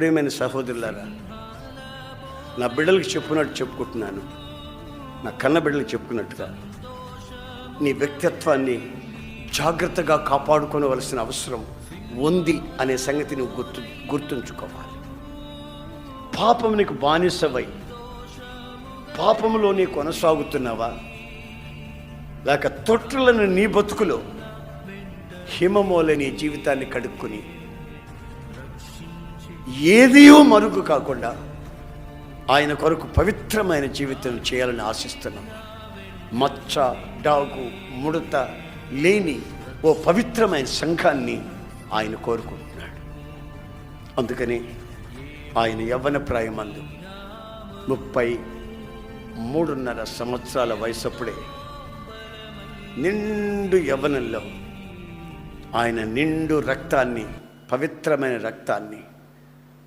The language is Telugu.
ప్రియమైన సహోదరులారా, నా బిడ్డలకు చెప్పుకుంటున్నాను, నా కన్న బిడ్డలకు చెప్పుకున్నట్టుగా నీ వ్యక్తిత్వాన్ని జాగ్రత్తగా కాపాడుకోవలసిన అవసరం ఉంది అనే సంగతి నువ్వు గుర్తుంచుకోవాలి. పాపం నీకు బానిసవై పాపములో నీ కొనసాగుతున్నావా, లేక తొట్టులను నీ బతుకులో హిమమోలే నీ జీవితాన్ని కడుక్కుని ఏదియో మరుగు కాకుండా ఆయన కొరకు పవిత్రమైన జీవితం చేయాలని ఆశిస్తున్నాం. మచ్చ, డాగు, ముడత లేని ఓ పవిత్రమైన సంఘాన్ని ఆయన కోరుకుంటున్నాడు. అందుకని ఆయన యవ్వన ప్రాయమందు 33.5 సంవత్సరాల వయసప్పుడే నిండు యవ్వనంలో ఆయన నిండు రక్తాన్ని, పవిత్రమైన రక్తాన్ని